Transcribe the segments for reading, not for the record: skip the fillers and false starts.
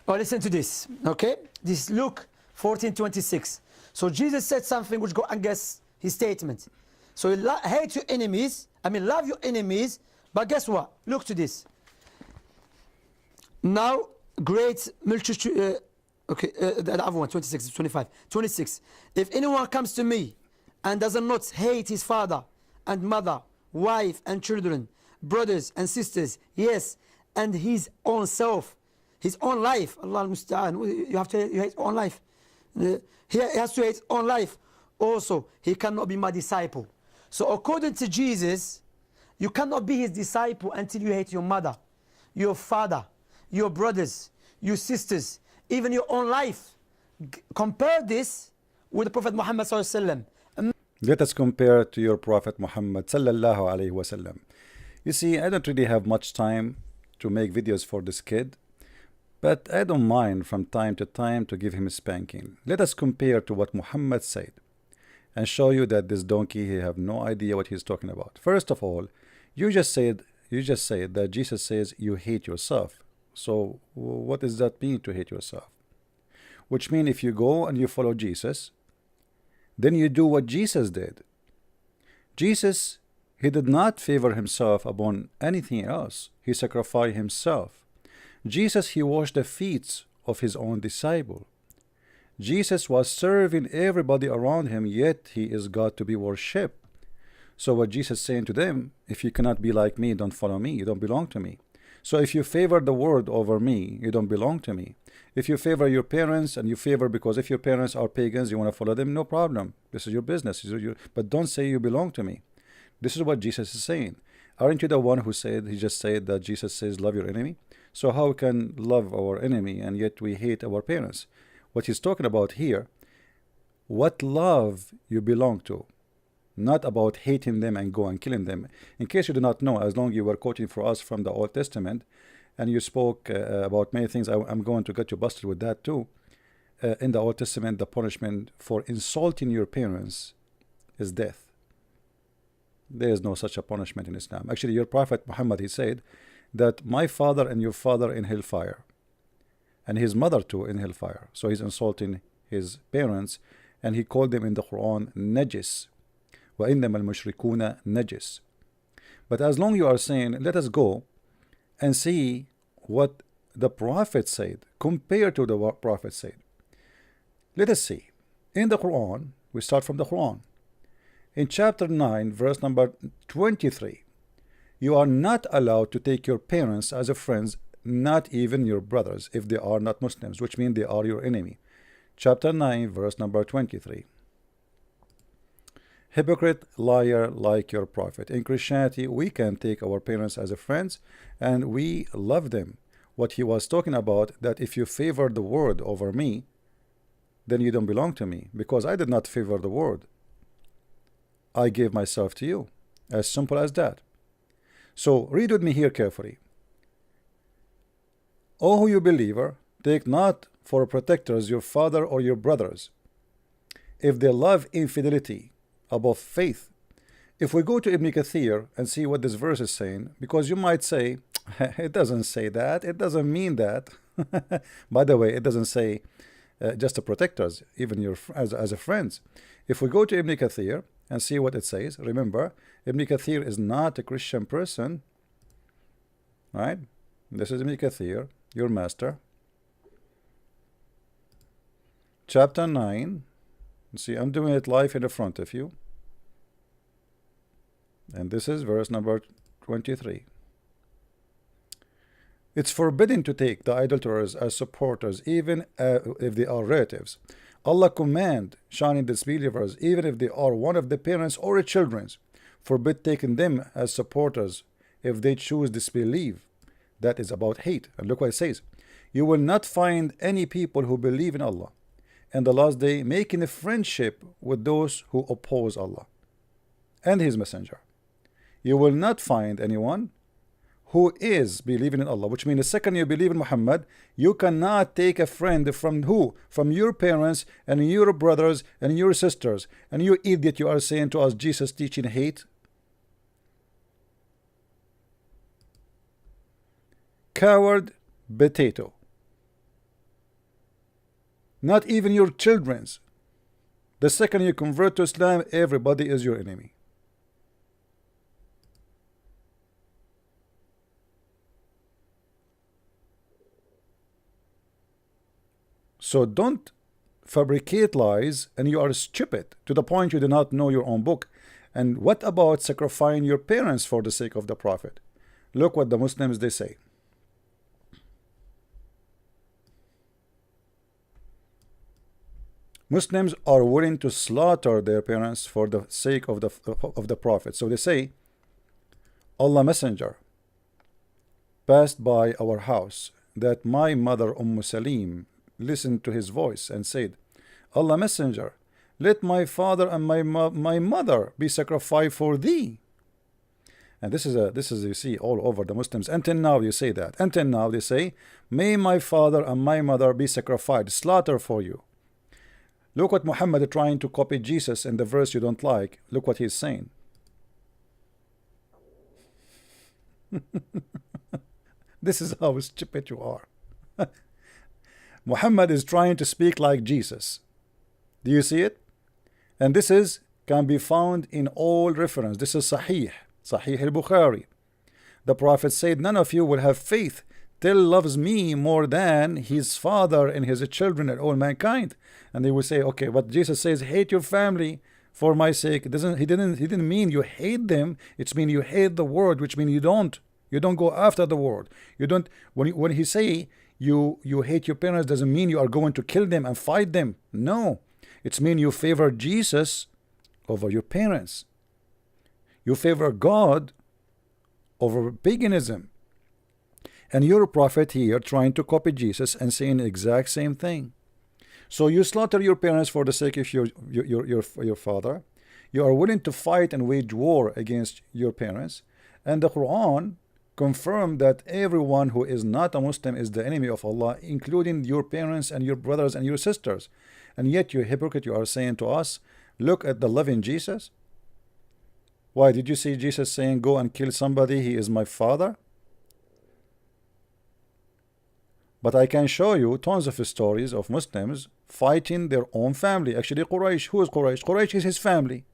Oh, listen to this, okay? This is Luke 14:26. So Jesus said something which go against his statement. So hate your enemies, love your enemies, but guess what? Look to this. Now, great multitude, the other one, 26, 25, 26. If anyone comes to me and does not hate his father and mother, wife and children, brothers and sisters, yes, and his own self, his own life, Allah al-Musta'an, you have to hate your own life. He has to hate his own life. Also, he cannot be my disciple. So according to Jesus, you cannot be his disciple until you hate your mother, your father, your brothers, your sisters, even your own life. Compare this with the Prophet Muhammad sallallahu alaihi wasallam. Let us compare to your Prophet Muhammad sallallahu alaihi wasallam. You see, I don't really have much time to make videos for this kid, but I don't mind from time to time to give him a spanking. Let us compare to what Muhammad said and show you that this donkey, he have no idea what he's talking about. First of all, you just said that Jesus says you hate yourself. So what does that mean, to hate yourself? Which means if you go and you follow Jesus, then you do what Jesus did. Jesus, he did not favor himself upon anything else. He sacrificed himself. Jesus, he washed the feet of his own disciple. Jesus was serving everybody around him, yet he is God to be worshipped. So what Jesus is saying to them, if you cannot be like me, don't follow me, you don't belong to me. So if you favor the world over me, you don't belong to me. If you favor your parents, and you favor, because if your parents are pagans, you want to follow them, no problem. This is your business. But don't say you belong to me. This is what Jesus is saying. Aren't you the one who said, he just said that Jesus says love your enemy? So how can love our enemy and yet we hate our parents? What he's talking about here, what love you belong to, not about hating them and go and killing them. In case you do not know, as long as you were quoting for us from the Old Testament, and you spoke about many things, I'm going to get you busted with that too. In the Old Testament, the punishment for insulting your parents is death. There is no such a punishment in Islam. Actually, your Prophet Muhammad, he said that my father and your father in hellfire, and his mother too in hellfire. So he's insulting his parents, and he called them in the Quran najis. وَإِنَّمَا الْمُشْرِكُونَ najis. But as long you are saying, let us go and see what the Prophet said, compared to the what Prophet said. Let us see. In the Quran, we start from the Quran. In chapter 9, verse number 23, you are not allowed to take your parents as a friends, not even your brothers, if they are not Muslims, which means they are your enemy. Chapter 9, verse number 23. Hypocrite, liar, like your prophet. In Christianity, we can take our parents as a friends, and we love them. What he was talking about, that if you favor the word over me, then you don't belong to me, because I did not favor the word. I gave myself to you. As simple as that. So read with me here carefully. O you believer, take not for protectors your father or your brothers, if they love infidelity above faith. If we go to Ibn Kathir and see what this verse is saying, because you might say, it doesn't say that, it doesn't mean that. By the way, it doesn't say just the protectors, even your as a friends. If we go to Ibn Kathir and see what it says, remember, Ibn Kathir is not a Christian person, right? This is Ibn Kathir, your master. Chapter 9. See, I'm doing it live in the front of you. And this is verse number 23. It's forbidden to take the idolaters as supporters, even if they are relatives. Allah command shining disbelievers, even if they are one of the parents or children's, forbid taking them as supporters if they choose disbelief. That is about hate. And look what it says. You will not find any people who believe in Allah and the last day making a friendship with those who oppose Allah and his messenger. You will not find anyone who is believing in Allah, which means the second you believe in Muhammad, you cannot take a friend from who? From your parents and your brothers and your sisters. And you idiot, you are saying to us Jesus teaching hate. Coward potato. Not even your children's. The second you convert to Islam, everybody is your enemy. So don't fabricate lies, and you are stupid to the point you do not know your own book. And what about sacrificing your parents for the sake of the Prophet? Look what the Muslims they say. Muslims are willing to slaughter their parents for the sake of the Prophet. So they say, Allah Messenger passed by our house, that my mother Salim listened to his voice and said, Allah Messenger, let my father and my mother be sacrificed for thee. And this is you see all over the Muslims. Until now you say that. Until now they say, may my father and my mother be sacrificed, slaughter for you. Look what Muhammad is trying to copy Jesus in the verse you don't like. Look what he's saying. This is how stupid you are. Muhammad is trying to speak like Jesus. Do you see it? And this can be found in all reference. This is Sahih al-Bukhari. The Prophet said, none of you will have faith till loves me more than his father and his children and all mankind. And they will say, okay, what Jesus says, hate your family for my sake. He didn't mean you hate them. It's mean you hate the world, which means you don't go after the world. You don't, when he say you hate your parents, doesn't mean you are going to kill them and fight them. No, it's mean you favor Jesus over your parents. You favor God over paganism. And you're a prophet here trying to copy Jesus and saying the exact same thing. So you slaughter your parents for the sake of your father. You are willing to fight and wage war against your parents. And the Quran confirmed that everyone who is not a Muslim is the enemy of Allah, including your parents and your brothers and your sisters. And yet you hypocrite, you are saying to us, look at the loving Jesus. Why did you see Jesus saying, go and kill somebody, he is my father? But I can show you tons of stories of Muslims fighting their own family. Actually, Quraysh. Who is Quraysh? Quraysh is his family.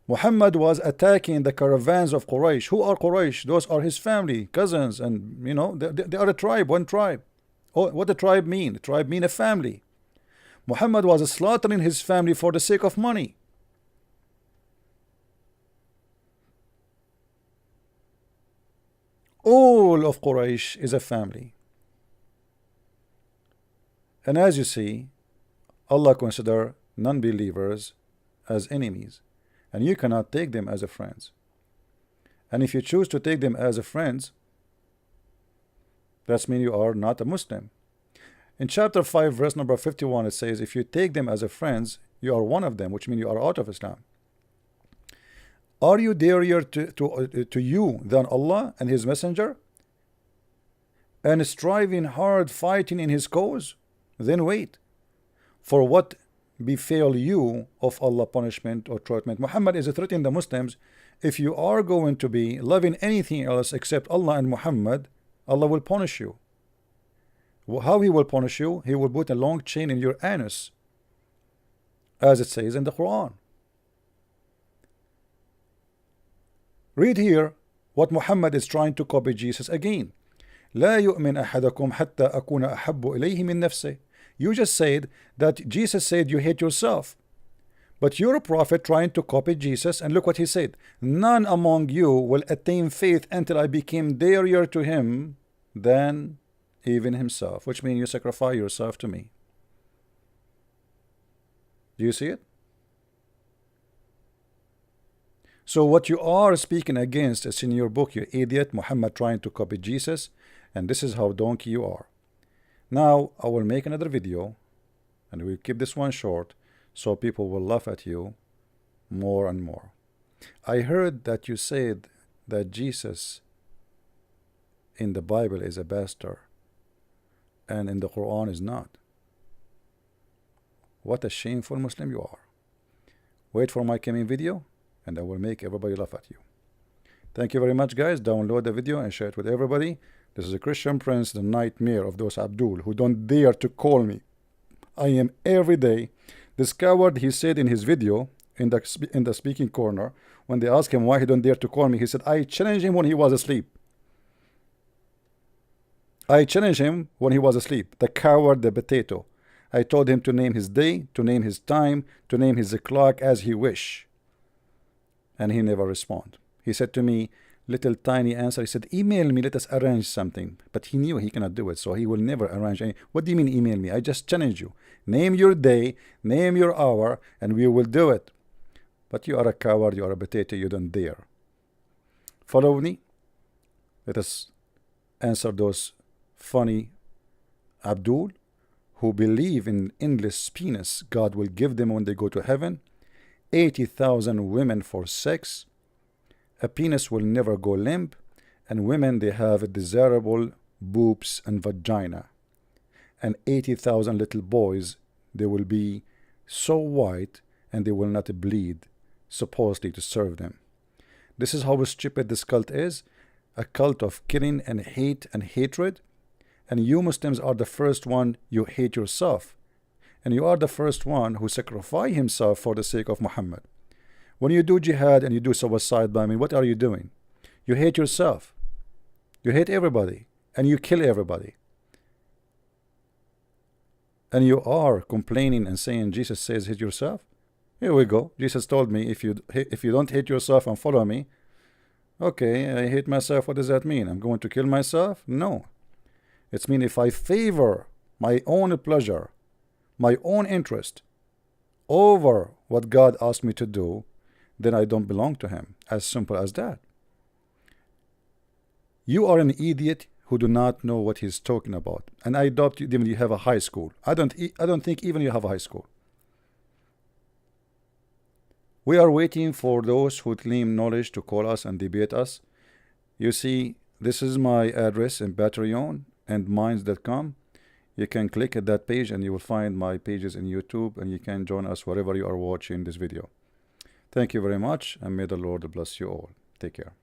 Muhammad was attacking the caravans of Quraysh. Who are Quraysh? Those are his family, cousins, and they are a tribe, one tribe. Oh, what the tribe mean? The tribe mean a family. Muhammad was slaughtering his family for the sake of money. All of Quraysh is a family. And as you see, Allah consider non-believers as enemies, and you cannot take them as a friends. And if you choose to take them as a friends, that means you are not a Muslim. In chapter 5 verse number 51 it says, if you take them as a friends, you are one of them, which means you are out of Islam. Are you dearer to you than Allah and his messenger, and striving hard fighting in his cause? Then wait for what befell you of Allah punishment or treatment. Muhammad is threatening the Muslims, if you are going to be loving anything else except Allah and Muhammad, Allah will punish you. How he will punish you? He will put a long chain in your anus, as it says in the Quran. Read here what Muhammad is trying to copy Jesus again. لا يؤمن أحدكم حتى أكون أحب إليه من نفسه. You just said that Jesus said you hate yourself. But you're a prophet trying to copy Jesus, and look what he said. None among you will attain faith until I became dearer to him than even himself. Which means you sacrifice yourself to me. Do you see it? So what you are speaking against is in your book, you idiot. Muhammad trying to copy Jesus, and this is how donkey you are. Now I will make another video, and we'll keep this one short so people will laugh at you more and more. I heard that you said that Jesus in the Bible is a bastard and in the Quran is not. What a shameful Muslim you are. Wait for my coming video, and I will make everybody laugh at you. Thank you very much, guys. Download the video and share it with everybody. This is a Christian Prince, the nightmare of those Abdul who don't dare to call me. I am every day. This coward, he said in his video, in the speaking corner, when they asked him why he don't dare to call me, he said, I challenged him when he was asleep. I challenged him when he was asleep. The coward, the potato. I told him to name his day, to name his time, to name his clock as he wish. And he never responded. He said to me, little tiny answer. He said, email me, let us arrange something. But he knew he cannot do it, so he will never arrange any. What do you mean email me? I just challenge you. Name your day, name your hour, and we will do it. But you are a coward, you are a potato, you don't dare. Follow me. Let us answer those funny Abdul who believe in endless penis God will give them when they go to heaven. 80,000 women for sex. A penis will never go limp, and women, they have desirable boobs and vagina. And 80,000 little boys, they will be so white and they will not bleed, supposedly to serve them. This is how stupid this cult is, a cult of killing and hate and hatred. And you Muslims are the first one you hate yourself, and you are the first one who sacrifice himself for the sake of Muhammad. When you do jihad and you do suicide bombing, what are you doing? You hate yourself. You hate everybody. And you kill everybody. And you are complaining and saying Jesus says hate yourself? Here we go. Jesus told me if you don't hate yourself and follow me, okay, I hate myself. What does that mean? I'm going to kill myself? No. It means if I favor my own pleasure, my own interest over what God asked me to do, then I don't belong to him. As simple as that. You are an idiot who do not know what he's talking about. And I doubt you even you have a high school. I don't think even you have a high school. We are waiting for those who claim knowledge to call us and debate us. You see, this is my address in Patreon and minds.com. You can click at that page and you will find my pages in YouTube, and you can join us wherever you are watching this video. Thank you very much, and may the Lord bless you all. Take care.